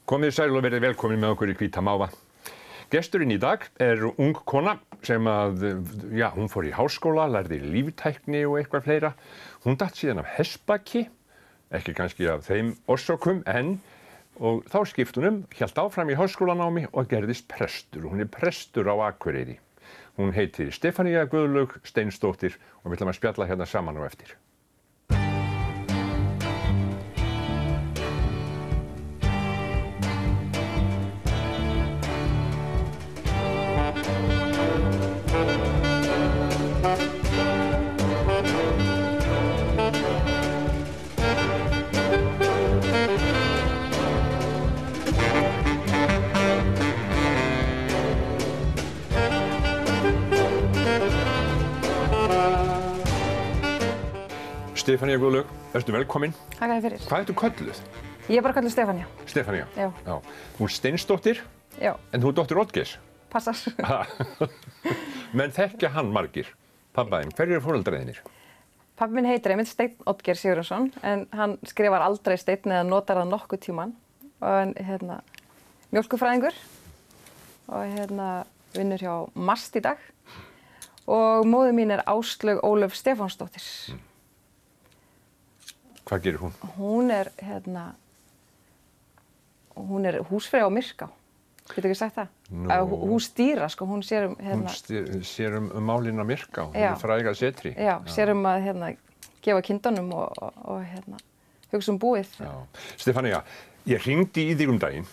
Komið sæl og verið velkomin með okkur í Hvíta máva. Gesturinn í dag ung kona sem hún fór í háskóla, lærði líftækni og eitthvað fleira. Hún datt síðan af hestbaki, ekki kannski af þeim orsökum, og þá skipti hún hélt áfram í háskólanámi og gerðist prestur. Hún prestur á Akureyri. Hún heitir Stefanía Guðlaug Steinsdóttir og við ætlum að spjalla hérna saman á eftir. Stefanía Guðlaug, ertu velkomin. Þakka þér fyrir. Hvað ertu kölluð? Ég bara kölluð Stefanía. Stefanía? Já. Hún Steinsdóttir? Já. En þú dóttir Oddgeirs? Passar. Menn þekkja hann margir, pabba þinn. Hverjir foreldrar þínir? Pabbi minn heitir einmitt Steinn Oddgeir Sigurjónsson, en hann skrifar aldrei Steinn eða notar það nokkuð tíman. Og mjólkurfræðingur og vinnur hjá MAST í dag. Og móðir mín Áslaug Ólöf Stefánsdóttir. Hvað gerir hún? Hún er húsfreyja á Myrká. Getur ekki sagt það? Húsdýra, sko. Hún sér Hún sér málin á Myrká, hún fræga setri. Já, sér að gefa kindunum og hugsa búið. Já. Stefanía, ég hringdi í þig daginn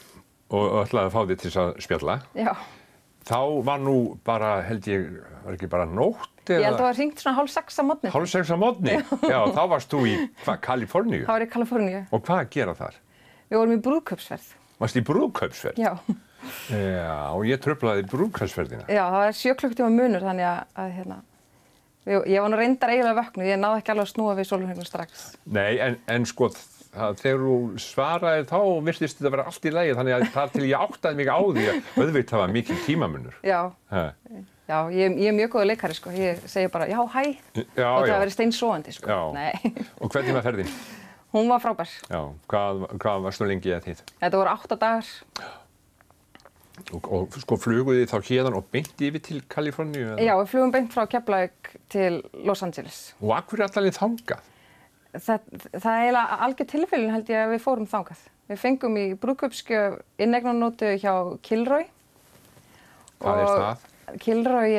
og ætlaði að fá þig til að spjalla. Já. Þá var nú bara, held ég, var ekki bara nótt? Ég held að það var hringt svona 5:30 á morgni. 5:30 á morgni? Já, þá varst þú í Kaliforníu? Þá var ég í Kaliforníu. Og hvað gera þar? Við vorum í brúðkaupsferð. Varst í brúðkaupsferð? Já. Já, og ég truflaði brúðkaupsferðina. Já, það var 7 klukkutíma munur, þannig að ég var nú reyndar eiginlega vöknuð, ég náði ekki alveg að snúa við sólarhringnum strax. Nei, en sko, þegar þú svaraði þá virtist þetta vera allt í lagi, þannig að þar til ég áttaði mig á því að auðvitað var mikil tímamunur. Já. Já, ég mjög góður leikari, sko. Ég segi bara, já, hæ, og það verið steinsofandi, sko. Já. Nei. Og hvernig var ferðin? Hún var frábær. Já, hvað varstu lengi að þið? Þetta voru 8 dagar. Og sko fluguði þá héðan og beint yfir til Kaliforníu? Já, við flugum beint frá Keflavík til Los Angeles. Og af hverju allir þangað? Það eiginlega algjör tilviljun held ég að við fórum þangað. Við fengum í brúðkaupsgjöf inneignarnótu hjá Kilroy. Hvað það? Kilroy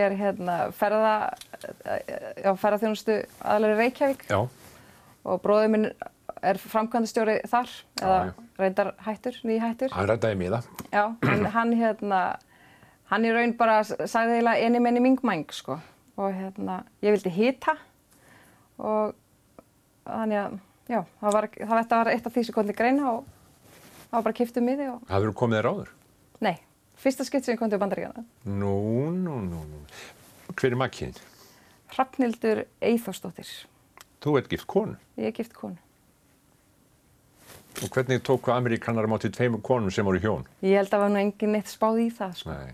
ferðaþjónustu aðalur í Reykjavík. Já. Og bróðir minn framkvæmdastjóri þar, eða reyndar nýhættur. Hann reddaði miða. Já, en hann í raun bara sagði eiginlega eni menni ming-mang, sko. Og ég vildi hita og þannig að, já, það var eitt af því sem kom til greina og það var bara keypt miði og... Hafðirðu komið þér áður? Nei, fyrsta skipti sem ég kom til Bandaríkjanna. Nú. Hver makiðinn? Hrafnhildur Eyþórsdóttir. Þú ert gift konu? Ég er gift konu. Og hvernig tóku Ameríkanar á móti 2 konum sem voru hjón? Ég held að var nú enginn neitt spáð í það, sko. Nei.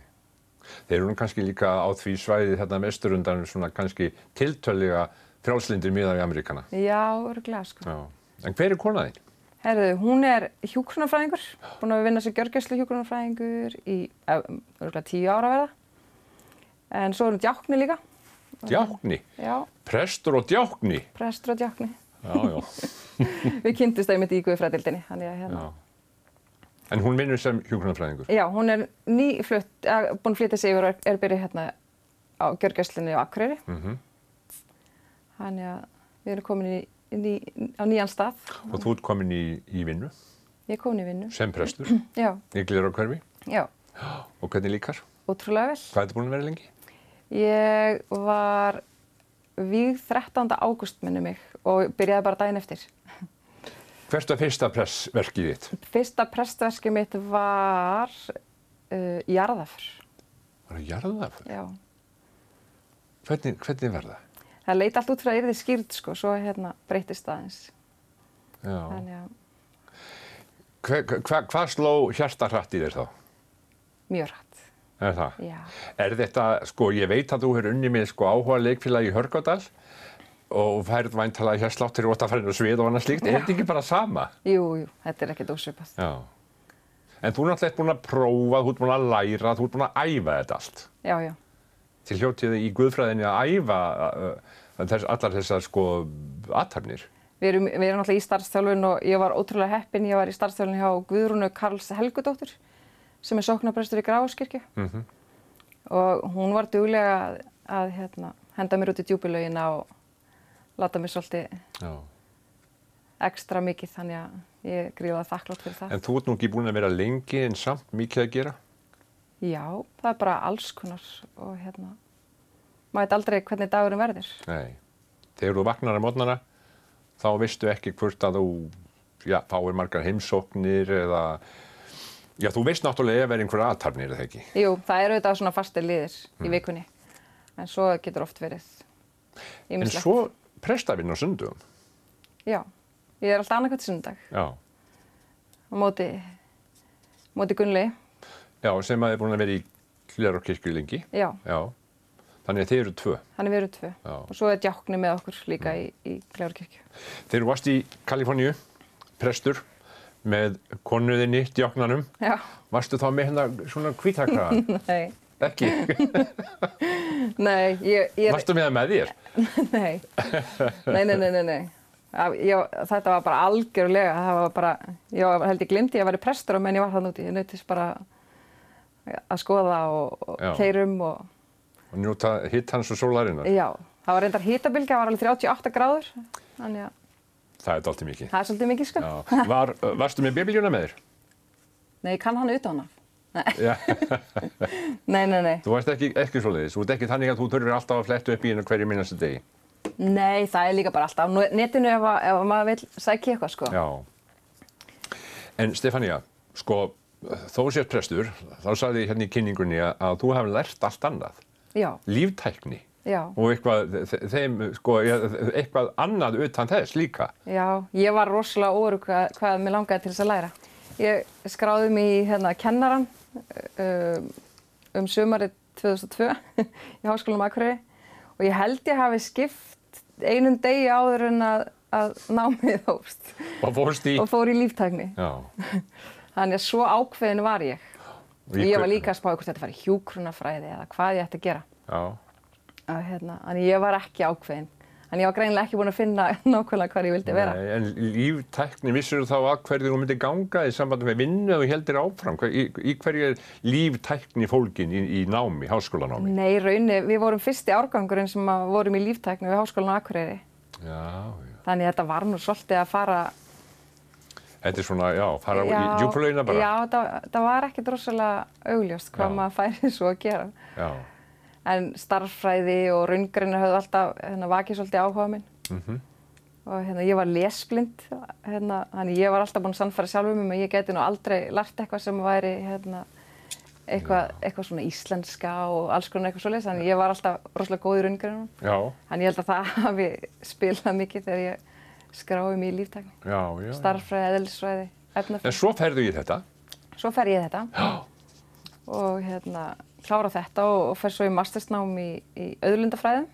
Þeir eru nú kannski líka á því svæði þarna vesturundan svona kannski tiltölulega frjálslyndir miðað við Ameríkana. Já, örugglega, sko. Já. En hver er kona þín? Heyrðu, hún er hjúkrunarfræðingur, búin að vinna sem gjörgæsluhjúkrunarfræðingur í örugglega 10 ára verða. En svo er hún djákni líka. Djákni? Já. Prestur og djákni? Prestur og djákni. Já. Við kynntust einmitt í Guðfræðildinni, þannig að En hún vinnur sem hjúkrunarfræðingur? Já, hún er búin að flytja sig yfir og er byrjuð á gjörgæslunni á Akureyri. Þannig að við erum komin á nýjan stað. Og þú ert komin í vinnu? Ég er komin í vinnu. Sem prestur? Já. Í Glerárhverfi? Já. Og hvernig líkar? Ótrúlega vel. Hvað ertu búin að vera lengi? Ég var vígð 13. ágúst minni mig og byrjaði bara daginn eftir. Hvert var fyrsta prestverkið þitt? Fyrsta prestverkið mitt var jarðaför. Var það jarðaför? Já. Hvernig var það? Það leit allt út fyrir að yrði skýrð, sko, svo breyttist það aðeins. Já. Þannig að... Hvað sló hjartahratt í þér þá? Mjög hratt. Er það? Já. Er þetta, sko, ég veit að þú hefur unnið með áhuga leikfélagi í Hörgárdal og færð væntanlega hjartsláttur og óttafarinn og svið og annað slíkt. Er þetta ekki bara sama? Jú, þetta er ekkert ósvipað. Já. En þú náttúrulega ert búin að prófa, þú ert búin að læra, þú ert búin að æfa þetta allt. Já, já. Þið hljótið í guðfræðinni að æfa allar þessar sko athafnir. Við erum náttúrulega í starfsþjálfun og ég var ótrúlega heppin. Ég var í starfsþjálfun hjá Guðrúnu Karls Helgudóttur sem er sóknarprestur í Grafarvogskirkju. Og hún var duglega að henda mér út í djúpilögina og láta mér svolítið ekstra mikið, þannig að ég er gríðarlega þakklát fyrir það. En þú ert nú ekki búin að vera lengi en samt mikið að gera? Já, það er bara alls konar og maður veit aldrei hvernig dagurinn verður. Nei. Þegar þú vaknar á morgnana, þá veistu ekki hvort að þú fáir margar heimsóknir eða þú veist náttúrulega ef einhverja athafnir, eða ekki? Jú, það eru auðvitað svona fastir liðir í vikunni, en svo getur oft verið ýmislegt. En svo prestavinn á sundugum? Já, ég er alltaf annað hvert sunnudag. Já. Á móti Gunnlaugi. Já, sem að þið er búin að vera í Glerárkirkju lengi. Já. Já. Þannig að þið eru 2. Þannig við erum 2. Já. Og svo er Djákni með okkur líka í Glerárkirkju. Þegar þú varst í Kaliforníu, prestur, með konuðinni, Djáknanum. Já. Varstu þá með svona hvítakraga? Nei. Ekki? Nei, Varstu með það með þér? Nei. Þetta var bara algjörlega, það var bara, ég held ég glimti að vera prestur og menn ég var þarna úti. Ég nautist bara að skoða og keyrum Og njóta hitans og sólarinnar? Já, það var reyndar hitabylgja, það var alveg 38 gráður, þannig að það er dálítið mikið. Það er svolítið mikið, sko. Já. Varstu með biblíuna með þér? Nei, ég kann hann utan af. Nei. Nei. Þú varst ekki svoleiðis. Þú ert ekki þannig að þú þurfir alltaf að fletta upp í hennu hverju minnasta degi. Nei, það er líka bara alltaf á netinu ef maður vil sækja eitthvað, sko. Já. En Stefanía, sko, þó sért prestur, þá sagði ég hérna í kynningunni að þú hefði lært allt annað. Já. Líftækni. Já. Og eitthvað annað utan þess líka. Já, ég var rosalega óörugg hvað mér langaði til þess að læra. Ég skráði mig í kennarann sumarið 2002 í Háskólanum á Akureyri og ég held ég hafi skipt einum degi áður en að námið hófst. Og fórst í? Og fór í líftækni. Já. Þannig að svo ákveðin var ég. Ég var líka að spá hvort þetta færi hjúkrunarfræði eða hvað ég ætti að gera. Já. Þannig ég var ekki ákveðin. En ég var greinilega ekki búin að finna nákvæmlega hvar ég vildi vera. Nei, en líftækni, vissirðu þá að hverju þú myndir ganga í sambandi með vinnu og heldur áfram? Í hverju er líftækni fólgin í námi, háskólanámi? Nei, raunni, við vorum fyrsti árgangurinn sem vorum í líftækni við Háskólann á Akureyri. Já. Þannig þetta var nú svolítið að fara... Þetta er svona, fara í djúpalaugina bara? Já, það var ekkert rosalega augljóst hvað maður færi svo að gera. Já. En starffræði og raungreinar höfðu alltaf vakið svolítið áhuga minn. Og ég var lesblind, þannig ég var alltaf búin að sannfæra sjálfum að ég gæti nú aldrei lært eitthvað sem væri eitthvað svona íslenska og alls konar eitthvað svoleiðis, þannig ég var alltaf rosalega góð í raungreinunum. Já. Þannig ég held að það hafi spilað mikið þegar ég skráði mig í líftækni. Já. Starffræði, eðlisfræði, efnafræði. En svo ferðu í þetta? Svo fer ég í þetta. Já. Og klára þetta og fer svo í mastersnám í auðlindafræðum.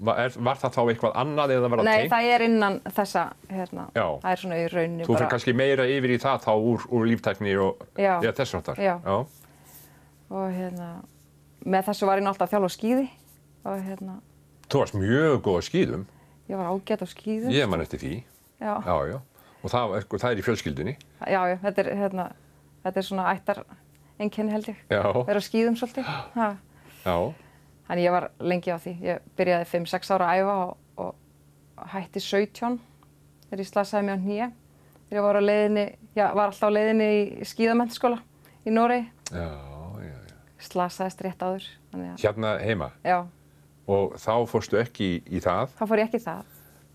Var það þá eitthvað annað eða var það tengt? Nei, það er innan þessa, það er svona í rauninni bara... Þú fer kannski meira yfir í það þá úr líftækni og þess áttar? Já. Og með þessu var ég alltaf að þjálfa á skíði og Þú varst mjög góð á skíðum? Ég var ágæt á skíðum. Ég man eftir því. Já. Og það er í fjölskyldunni? Já, þetta er svona ættareinkenni held ég. Já. Vera á skíðum svolítið. Já. Þannig ég var lengi á því. Ég byrjaði 5-6 ára að æfa og hætti 17 þegar ég slasaði mig á hné. Þegar ég var alltaf á leiðinni í skíðamenntaskóla í Noregi. Já. Slasaðist rétt áður. Hérna heima? Já. Og þá fórstu ekki í það? Þá fór ég ekki í það.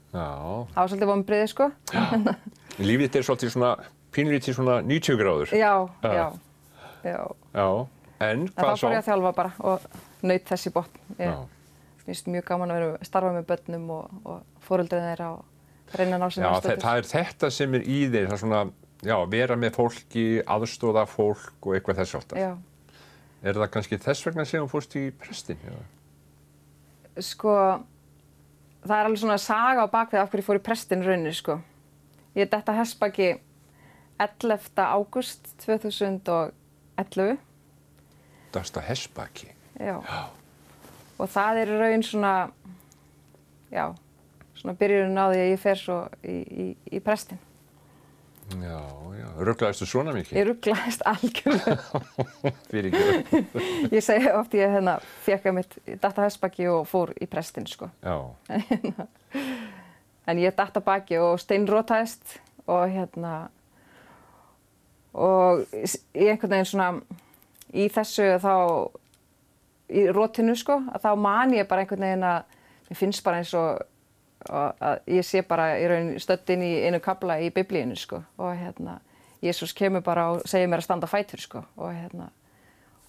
Já. Það var svolítið vonbrigði, sko. Lífið þitt er svolítið svona, pínlítið svona 90 gráður. Já. En hvað svo? Þá fór ég að þjálfa bara og naut þess í botn. Ég finnst mjög gaman að starfa með börnum og foreldrið þeirra og reyna að ná sér náttúrulega. Já, það er þetta sem er í þér, það er svona, vera með fólki, aðstoða fólk og eitthvað þess áttar. Já. Er það kannski þess vegna sem þú fórst í prestinn? Sko, það er alveg svona saga á bakvið af hverju ég fór í prestinn rauninni, sko. Ég detta hestbaki 11. ágúst 2011. Dast á hestbaki. Já. Og það er í raun svona, já, svona byrjunin á því að ég fer svo í prestinn. Já, rugglaðistu svona mikið? Ég rugglaðist algjörlega. Fyrir ekki. Ég segi oft ég fékk að mitt datt á hestbaki og fór í prestinn, sko. Já. En ég datt á baki og steinrotaðist og og í einhvern veginn svona í þessu þá, í rotinu, sko, að þá man ég bara einhvern veginn að mér finnst bara eins og að ég sé bara í raun stödd inn í einu kafla í biblíunni, sko, og Jesús kemur bara og segir mér að standa á fætur, sko, og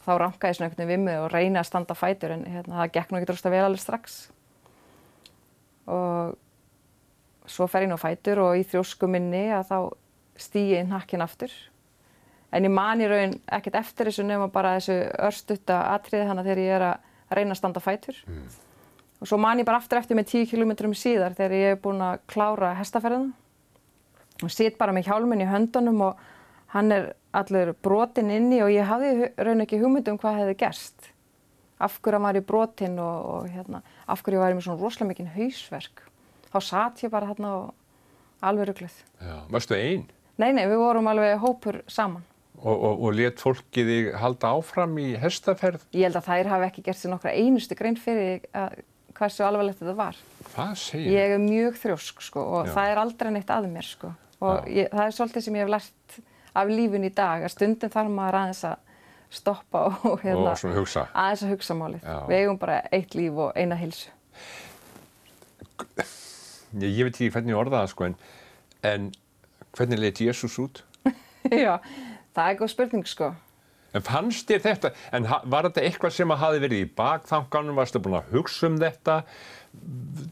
þá rankaði ég svona einhvern veginn við mig og reyni að standa á fætur, en það gekk nú ekki rosalega vel alveg strax. Og svo fer ég nú á fætur og í þrjósku minni að þá stíg ég hnakkinn aftur. En ég man í raun ekkert eftir þessu nema bara þessu örstutta atriði hana þegar ég er að reyna að standa á fætur. Og svo man ég bara aftur eftir með 10 kilometrum síðar þegar ég er búin að klára hestaferðina. Og sit bara með hjálminn í höndunum og hann er allur brotinn inni og ég hafði raun ekki hugmynd hvað hefði gerst. Af hverju hann var í brotinn og af hverju ég var með svona rosalega mikinn hausverk. Þá sat ég bara þarna og alveg rugluð. Já, varstu ein? Nei, við vorum alveg hópur saman. Og lét fólkið þig halda áfram í hestaferð? Ég held að þær hafi ekki gert sér nokkra einustu grein fyrir hversu alvarlegt þetta var. Hvað segir? Ég er mjög þrjósk, sko, og það er aldrei neitt að mér, sko. Og það er svolítið sem ég hef lært af lífinu í dag, að stundum þarf maður aðeins að stoppa og svona hugsa. Aðeins að hugsa málið. Við eigum bara eitt líf og eina heilsu. Ég veit ekki hvernig ég orða það, sko, en hvernig leit Jesús út? Já, það er góð spurning, sko. En fannst þér þetta, en var þetta eitthvað sem hafði verið í bakþanganum, varstu búin að hugsa þetta,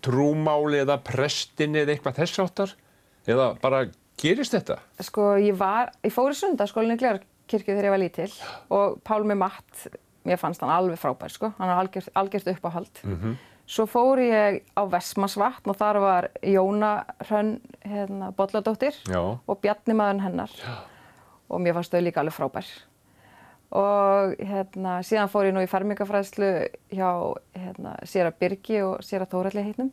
trúmáli eða prestinni eða eitthvað þess áttar? Eða bara gerist þetta? Sko, ég fór í Sunnudagsskólann í Glerárkirkju þegar ég var lítil og Pálmi Matt, mér fannst hann alveg frábær, sko, hann er algjört uppáhald. Svo fór ég á Vestmannsvatn og þar var Jóna Hrönn Bolladóttir og Bjarni maðurinn hennar og mér fannst þau líka alveg frábær. Og síðan fór ég nú í fermingarfræðslu hjá séra Birgi og séra Þórhalli heitnum.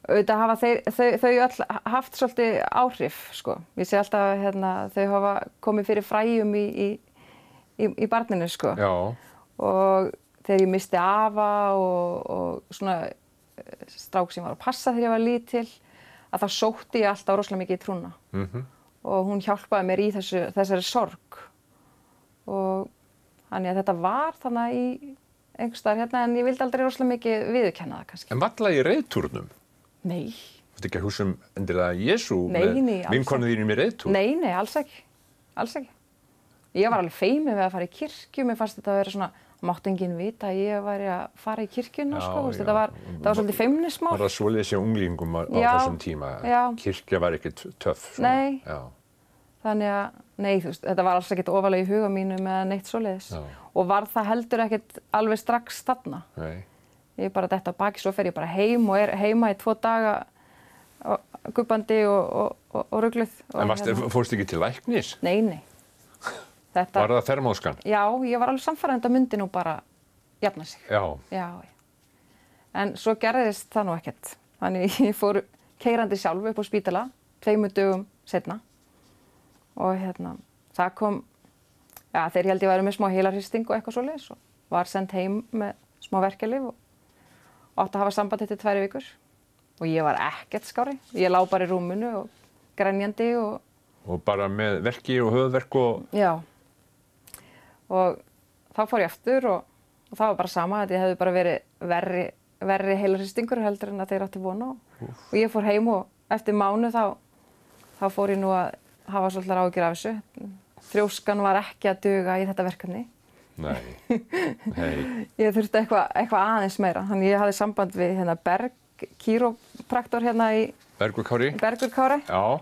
Auðvitað hafa þau öll haft svolítið áhrif, sko. Ég sé alltaf að þau hafa komið fyrir fræjum í barninu, sko. Já. Og þegar ég missti afa og svona strák sem var að passa þegar ég var lítil, að þá sótti ég alltaf rosalega mikið í trúna. Og hún hjálpaði mér í þessari sorg. Og þannig að þetta var þannig í einhvers staðar en ég vildi aldrei rosalega mikið viðurkenna það kannski. En varla í reiðtúrnum? Nei. Þú ert ekki að hugsa endilega Jesú með vinkonu þínum í reiðtúr? Nei, alls ekki. Alls ekki. Ég var alveg feimin við að fara í kirkju, mér fannst þetta að vera svona, mátti enginn vita að ég væri að fara í kirkjuna, sko, þetta var svolítið feimnismál. Var það svoleiðis hjá unglingum á þessum tíma? Kirkja var ekkert töff? Nei. Þannig að, nei, þú veist, þetta var alls ekkert ofarlega í huga mínu með neitt svoleiðis. Og var það heldur ekkert alveg strax þarna. Nei. Ég bara detta á baki, svo fer ég bara heim og er heima í 2 daga gubbandi og rugluð. En fórstu ekki til læknis? Nei. Var það þermóðskan? Já, ég var alveg sannfærandi að myndi nú bara jafna sig. Já. En svo gerðist það nú ekkert. Þannig ég fór keyrandi sjálf upp á spítala 2 dögum seinna. Og það kom, þeir held ég væri með smá heilarhristing og eitthvað svoleiðis og var send heim með smá verkjalyf og átti að hafa samband eftir 2 vikur. Og ég var ekkert skárri. Ég lá bara í rúminu og grenjandi og... Og bara með verki og höfðverk og... Já. Og þá fór ég aftur og það var bara sama að ég hefði bara verið verri heilarhristingur heldur en að þeir átti vona á. Og ég fór heim og eftir mánuð þá fór ég nú að hafa svolítið áhyggjur af þessu. Þrjóskan var ekki að duga í þetta verkefni. Nei. Ég þurfti eitthvað aðeins meira. Þannig ég hafði samband við Berg kýrópraktor í Bergur Kári. Bergur Kári. Já.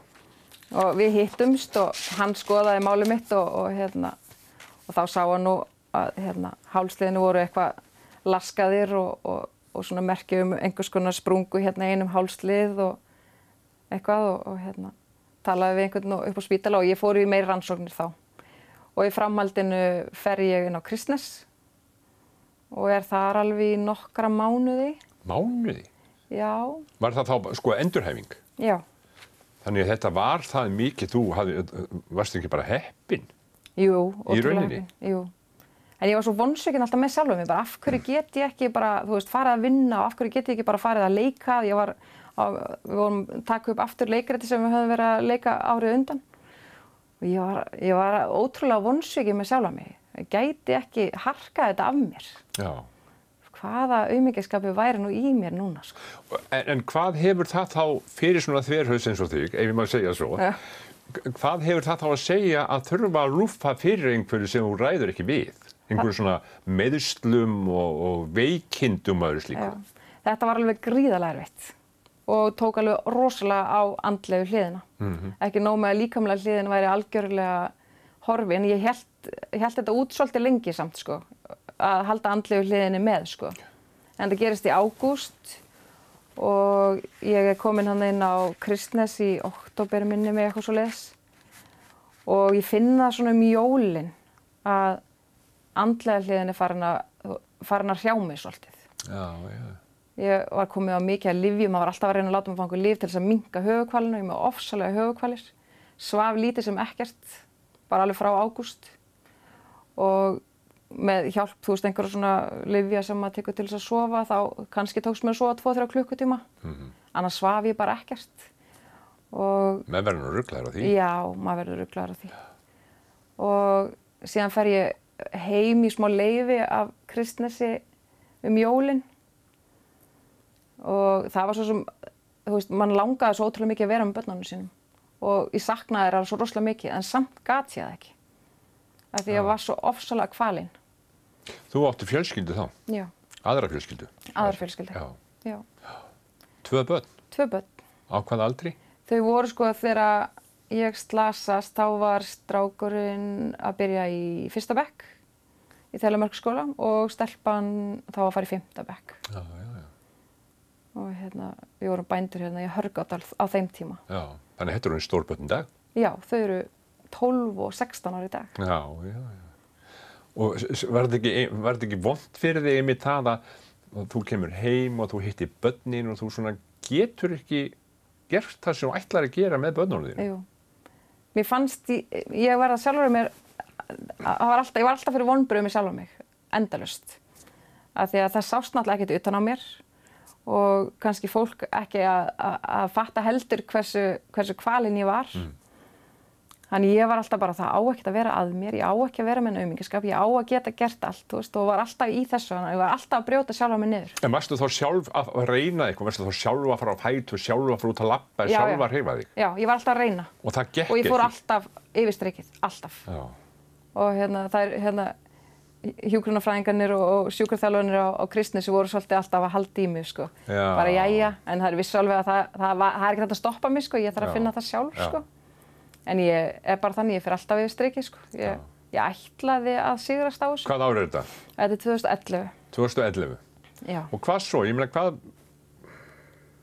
Og við hittumst og hann skoðaði málið mitt og þá sá hann nú að hálsliðinu voru eitthvað laskaðir og svona merki einhvers konar sprungu einum hálslið og eitthvað og talaði við einhvern upp á spítala og ég fór í meiri rannsóknir þá. Og í framhaldinu fer ég inn á Kristnes og þar alveg í nokkra mánuði. Mánuði? Já. Var það þá sko endurhæfing? Já. Þannig að þetta var það mikið, varst ekki bara heppin? Jú, í rauninni? Jú. En ég var svo vonsvikin alltaf með sjálfum mig, bara af hverju get ég ekki bara, þú veist, farið að vinna og af hverju get ég ekki bara farið að leika. Við vorum taka upp aftur leikræti sem við höfum verið að leika árið undan. Og ég var ótrúlega vonsvikin með sjálfa mig. Ég gæti ekki harkað þetta af mér. Já. Hvaða aumingjaskapur væri nú í mér núna, sko. En hvað hefur það þá fyrir svona þverhaus eins og þig, ef ég má segja svo, hvað hefur það þá að segja að þurfa að rúffa fyrir einhverju sem þú ræður ekki við? Einhverju svona meiðslum og veikindum og öðru slíku? Já. Þetta var alveg gríðarlega erfitt og tók alveg rosalega á andlegu hliðina. Ekki nóg með að líkamlega hliðin væri algjörlega horfin. Ég hélt þetta út svolítið lengi samt, sko, að halda andlegu hliðinni með, sko. En það gerist í ágúst og ég komin hann inn á Kristnes í október minni mig eitthvað svoleiðis. Og ég finn það svona jólin að andlega hliðin farin að hrjá mig svolítið. Já, já. Ég var komið á mikið af lyfjum, maður var alltaf að reyna að láta mig fá einhver lyf til þess að minnka höfuðkvalina, ég með ofsalega höfuðkvalir, svaf lítið sem ekkert, bara alveg frá ágúst og með hjálp, þú veist, einhverja svona lyfja sem maður tekur til þess að sofa, þá kannski tókst mér að sofa 2-3 klukkutíma, annars svaf ég bara ekkert. Maður verður nú ruglaður á því? Já, maður verður ruglaður á því. Og síðan fer ég heim í smá leyfi af Kristnesi jólin og það var svo sem, þú veist, mann langaði svo ótrúlega mikið að vera með börnunum sínum og ég saknaði þeirra svo rosalega mikið en samt gat ég það ekki af því ég var svo ofsalega kvalin. Þú átti fjölskyldu þá? Já. Aðra fjölskyldu? Aðra fjölskyldu. Já. 2 börn? 2 börn. Á hvaða aldri? Þau voru sko þegar ég slasast, þá var strákurinn að byrja í 1. bekk í Þelamerkurskóla og stelpan þá að fara í 5. bekk. Já, já, já. Og við vorum bændur í Hörgárdal á þeim tíma. Já, þannig þetta eru stór börn í dag? Já, þau eru 12 og 16 ára í dag. Já, já, já. Og var þetta ekki vont fyrir þig einmitt það að þú kemur heim og þú hittir börnin og þú svona getur ekki gert það sem þú ætlar að gera með börnunum þínu? Jú. Mér fannst, ég var að sjálfur mér, ég var alltaf fyrir vonbrigðum í sjálfur mig, endalaust. Af því að það sást náttúrulega ekkert utan á mér og kannski fólk ekki að fatta heldur hversu kvalin ég var. Þannig ég var alltaf bara, það á ekkert að vera að mér, ég á ekki að vera með aumingjaskap, ég á að geta gert allt, þú veist, og var alltaf í þessu, þannig ég var alltaf að brjóta sjálfa mig niður. En varstu þá sjálf að reyna eitthvað, varstu þá sjálf að fara á fætur, sjálf að fara út að labba, sjálf að hreyfa þig? Já, ég var alltaf að reyna. Og það gekk ekki? Og ég fór alltaf yfir strikið, alltaf. Já. Og það hjúkrunarfræðingarnir og sjúkraþjálfarnir á Kristnesi voru svolítið alltaf að halda í mig, sko. Já. Bara jæja, en það vissu alveg að það er ekki hægt að stoppa mig, sko, ég þarf að finna það sjálf, sko. En ég bara þannig, ég fer alltaf yfir strikið, sko. Ég ætlaði að sigrast á þessu. Hvað ár er þetta? Þetta er 2011. 2011? Já. Og hvað svo? Ég meina, hvað?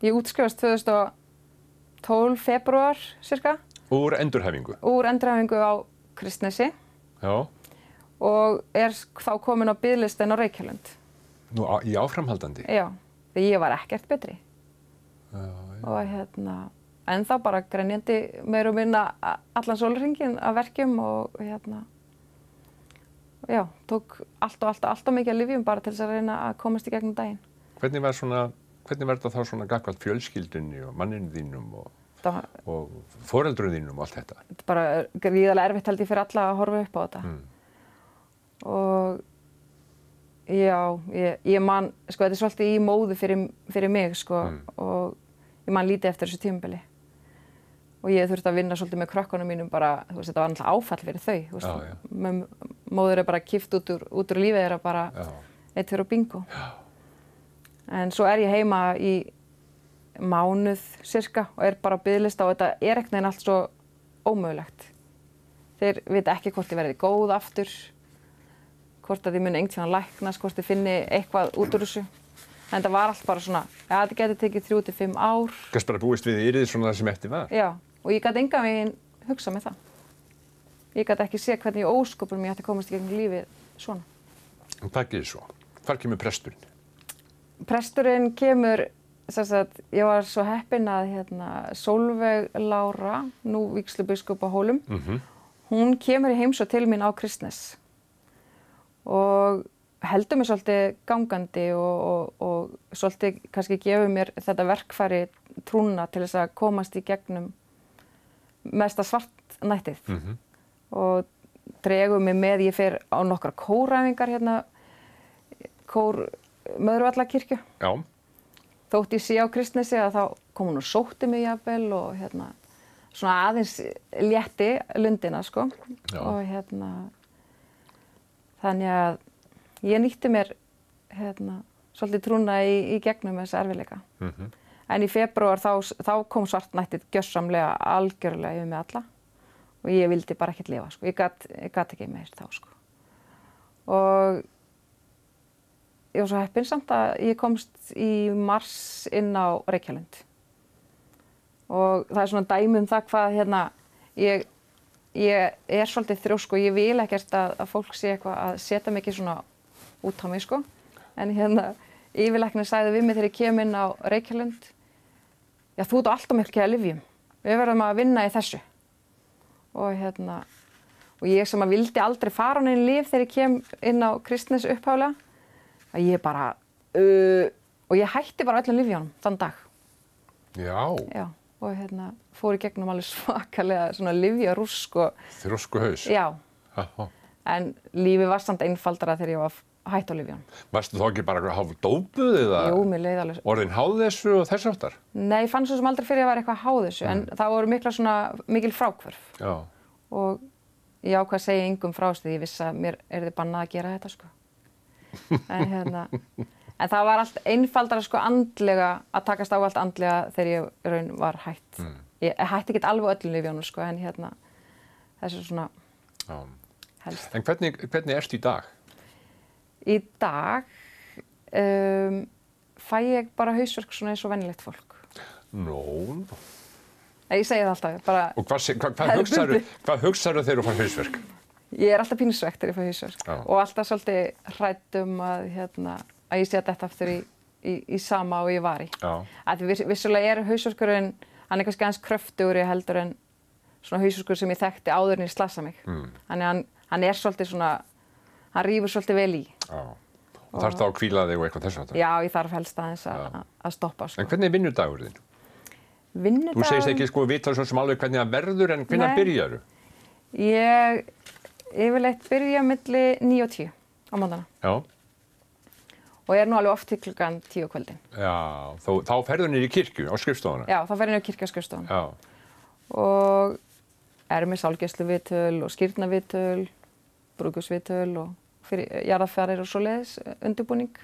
Ég útskrifast 2012 febrúar, cirka. Úr endurhæfingu? Úr endurhæfingu á Kristnesi. Já. Og þá komin á biðlistin á Reykjalund. Nú, í áframhaldandi? Já, því ég var ekkert betri. Já. Og en þá bara grenjandi meira og minna allan sólarhringinn af verkjum og já, tók allt mikið af lyfjum bara til þess að reyna að komast í gegnum daginn. Hvernig var þetta þá svona gagnvart fjölskyldunni og manninu þínum og foreldrum þínum og allt þetta? Þetta er bara gríðarlega erfitt held ég fyrir alla að horfa upp á þetta. Og já, ég man, sko, þetta er svolítið í móðu fyrir mig, sko, og ég man lítið eftir þessu tímabili. Og ég þurfti að vinna svolítið með krökkunum mínum bara, þú veist, þetta var náttúrulega áfall fyrir þau, þú veist. Móður er bara kippt út úr lífið þeirra bara 1, 2 og bingo. Já. En svo ég heima í mánuð, cirka, og bara á biðlista og þetta einhvern veginn allt svo ómögulegt. Þeir vita ekki hvort ég verði góð aftur, hvort að ég muni einhvern tímann læknast, hvort ég finni eitthvað út úr þessu. En það var allt bara svona, þetta geti tekið 3 til 5 ár. Kannski bara búist við yrðið svona það sem eftir var? Já, og ég gat engan veginn hugsað með það. Ég gat ekki séð hvernig í ósköpunum ég ætti að komast í gegnum lífið svona. En hvað gerir svo? Hvar kemur presturinn? Presturinn kemur, ég var svo heppin að Sólveig Lára, nú vígslubiskup á Hólum, hún kemur í heimsókn til mín á Kristnes og heldur mig svolítið gangandi og svolítið kannski gefur mér þetta verkfæri trúna til þess að komast í gegnum mesta svartnættið og dregur mig með, ég fer á nokkra kóræfingar kór Möðruvallakirkju. Já. Þótt ég sé á Kristnesi að þá kom hún og sótti mig jafnvel og svona aðeins létti lundina sko. Já. Og þannig að ég nýtti mér svolítið trúna í gegnum þessi erfiðleika. En í febrúar þá kom svartnættið gjörsamlega algjörlega yfir mig alla og ég vildi bara ekkert lifa sko. Ég gat ekki meir þá sko. Og ég var svo heppin samt að ég komst í mars inn á Reykjalund. Og það svona dæmi það hvað ég er svolítið þrjósk og ég vil ekkert að fólk sé eitthvað að setja mig ekki svona út á mig sko. En yfirlæknir sagði við mig þegar ég kem inn á Reykjalund, já þú ert alltaf mikið að lyfjum. Við verðum að vinna í þessu. Og ég sem að vildi aldrei fara á neinn lyf þegar ég kem inn á Kristnes upphaflega, að ég bara, og ég hætti bara öllum lyfjunum þann dag. Já. Já, og fór í gegnum alveg svakalega svona lyfjarúsk og... Þrjóskuhaus? Já. Aha. En lífið var samt einfaldara þegar ég var hætt á lyfjunum. Varstu þá ekki bara hálf dópuð eða? Jú, mér leið alveg. Orðin háð þessu og þess aftar? Nei, ég fann svo sem aldrei fyrir að vera eitthvað háð þessu, en það voru mikil fráhvörf. Já. Og ég ákvað að segja engum frá því, ég vissi að mér yrði bannað að gera þetta sko. En það var allt einfaldara sko andlega að takast á allt andlega þegar ég raun var hætt. Ég hætti ekki alveg öllum lyfjunum sko, en þessu svona helst. En hvernig ertu í dag? Í dag fæ ég bara hausverk svona eins og venjulegt fólk. Nó. Ég segi það alltaf, bara... Og hvað hugsaðu þegar þú fær hausverk? Ég er alltaf pínusvekkt þegar ég fæ hausverk og alltaf svolítið hrædd að ég sé þetta aftur í sama og ég var í. Því vissulega er hausverkurinn, hann er kannski aðeins kröftugri heldur en svona hausverkur sem ég þekkti áður en ég slasa mig. Þannig hann er svolítið svona, hann rífur svolítið vel í. Já. Og þarftu þá að hvíla þig og eitthvað þess aftur? Já, ég þarf helst aðeins að stoppa. Sko. En hvernig er vinnudagur þinn? Vinnudagur? Þú segist ekki sko vita svo sem alveg hvernig það verður en hvenær byrjarðu? Ég yfirleitt byrja milli 9 og 10 á mótana. Já. Og er nú alveg oft til klukkan 10 á kvöldin. Já, þá ferðu niður í kirkju á skrifstofuna? Já, þá fer ég niður í kirkju á skrifstofuna. Já. Og er með sálgæsluviðtöl og skírnaviðtöl, brúðkaupsviðtöl og jarðarfarir og svoleiðis undirbúning.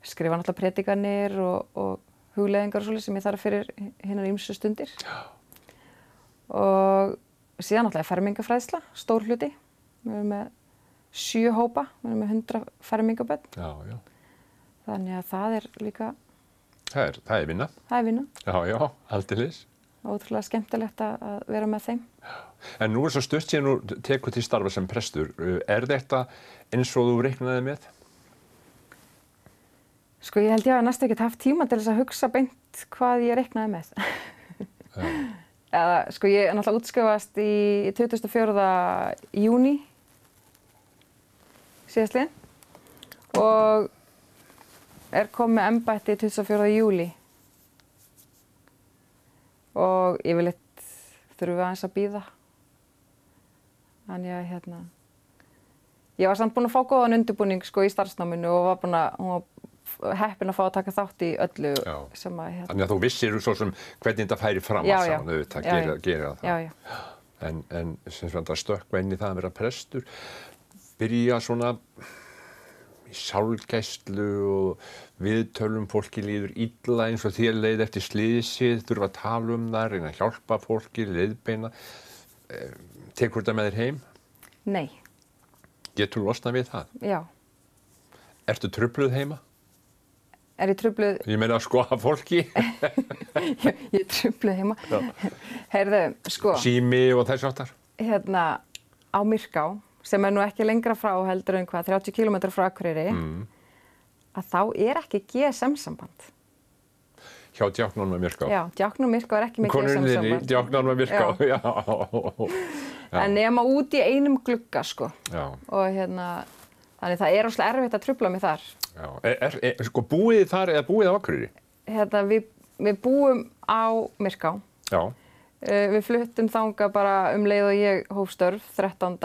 Skrifa náttúrulega predikanir og hugleiðingar og svoleiðis sem ég þarf fyrir hinar ýmsu stundir. Og síðan náttúrulega fermingafræðsla, stór hluti. Við erum með 7 hópa, við erum með 100 fermingabörn. Já, já. Þannig að það er líka... Það er vinna. Það er vinna. Já, já, aldeilis. Ótrúlega skemmtilegt að vera með þeim. En nú er svo stutt síðan þú tekur til starfa sem prestur. Er þetta eins og þú reiknaði með? Sko, ég held ég hafi næstu ekkert haft tíma til þess að hugsa beint hvað ég reiknaði með. Sko, ég er náttúrulega útskrifast í 24. júní síðastliðinn og er komið embætti 24. júlí. Og yfirleitt þurfum við aðeins að bíða. Þannig að ég var samt búin að fá góðan undirbúning sko í starfsnáminu og var búin að heppin að fá að taka þátt í öllu sem að Þannig að þú vissir svo sem hvernig þetta færi fram að saman auðvitað gera það. Já. En sem sagt að stökkva inn í það að vera prestur, byrja svona í sálgæslu og viðtölum fólki líður illa eins og þér leið eftir slysið, þurfa að tala um það, reyna að hjálpa fólki, leiðbeina. Tekur þetta með þér heim? Nei. Getur þú losnað við það? Já. Ertu trufluð heima? er ég trufluð, Ég meina að skoða fólki, ég er trufluð heima. Heyrðu, sko, sími og þess áttar. hérna á Myrká, sem er nú ekki lengra frá heldur en 30 km frá Akureyri, að þá er ekki GSM-samband. Hjá Djáknanum að Myrká. Já, Djáknum Myrká er ekki með Konunni GSM-samband. Djáknanum að Myrká, já. En nema út í einum glugga, sko. Já. Og þannig það er óslega erfitt að trufla mig þar. Já. Sko búið þið þar eða búið á Akureyri? Við búum á Myrká. Já. Við fluttum þangað bara leið og ég hóf störf 13.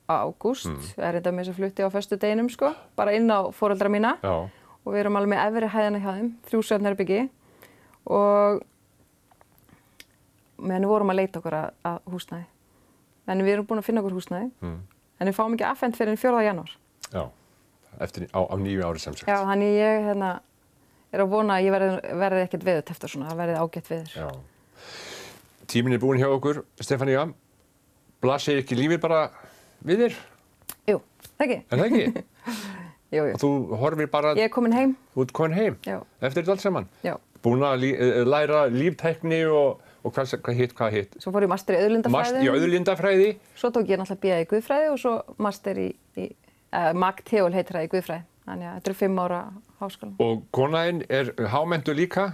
ágúst. Er þetta með þess að flutti á föstudeginum, sko. Bara inn á foreldra mína. Já. Og við erum alveg með efri hæðina hjá þeim, 3 svefnherbyggi. Og meðan við vorum að leita okkur að húsnæði. En við erum búin að finna okkur húsnæði. En við fáum ekki afhent fyrir 4. janúar. Já, á nýju ári sem sagt. Já, þannig ég er að vona að ég verði ekkert veðurteppt og svona, það verði ágætt veður. Já. Tíminn er búinn hjá okkur, Stefanía. Blasir ekki lífið bara við þér? Jú, það ekki. Er það ekki? Jú. Og þú horfir bara... Ég er komin heim. Þú ert komin heim? Já. Eftir þetta allt saman? Já. Búin að læra líftækni og hvað hitt? Svo fór ég master í auðlindafræði. Í auðlindafræði? Svo tók ég náttúrulega BA í guðfræði og svo master í Mag-Theol heitir það í guðfræði. Þannig að þetta eru 5 ára háskóla. Og konaðinn er hámenntuð líka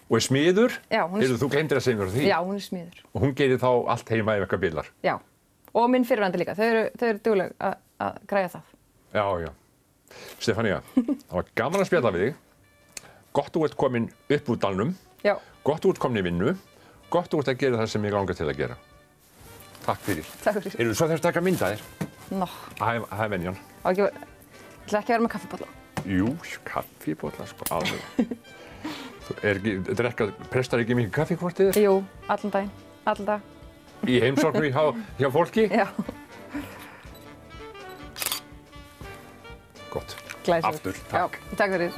og er smiður? Já, hún er... Þú gleymdir að segja mér því? Já, hún er smiður. Og hún gerir þá allt heima ef eitthvað bilar? Já. Og minn fyrrverandi líka. Þau eru dugleg að græja það. Já. Stefanía, það var gaman að spjalla við þig. Gott þú ert komin upp úr dalnum. Já. Gott þú ert komin í vinnu. Gott þú ert að gera það sem ég langar til að gera. Takk fyrir. Takk fyrir. Eru þú svo þess að taka mynda þér? Nó. Það er venjan. Ég ætla ekki að vera með kaffibolla. Jú, kaffibolla, sko, alveg. Prestar ekki mikið kaffi hvort þið er? Jú, allan daginn, allan dag. Í heimsóknu hjá fólki? Já. Gott. Glæsilegt. Aftur, takk. Já, takk fyrir.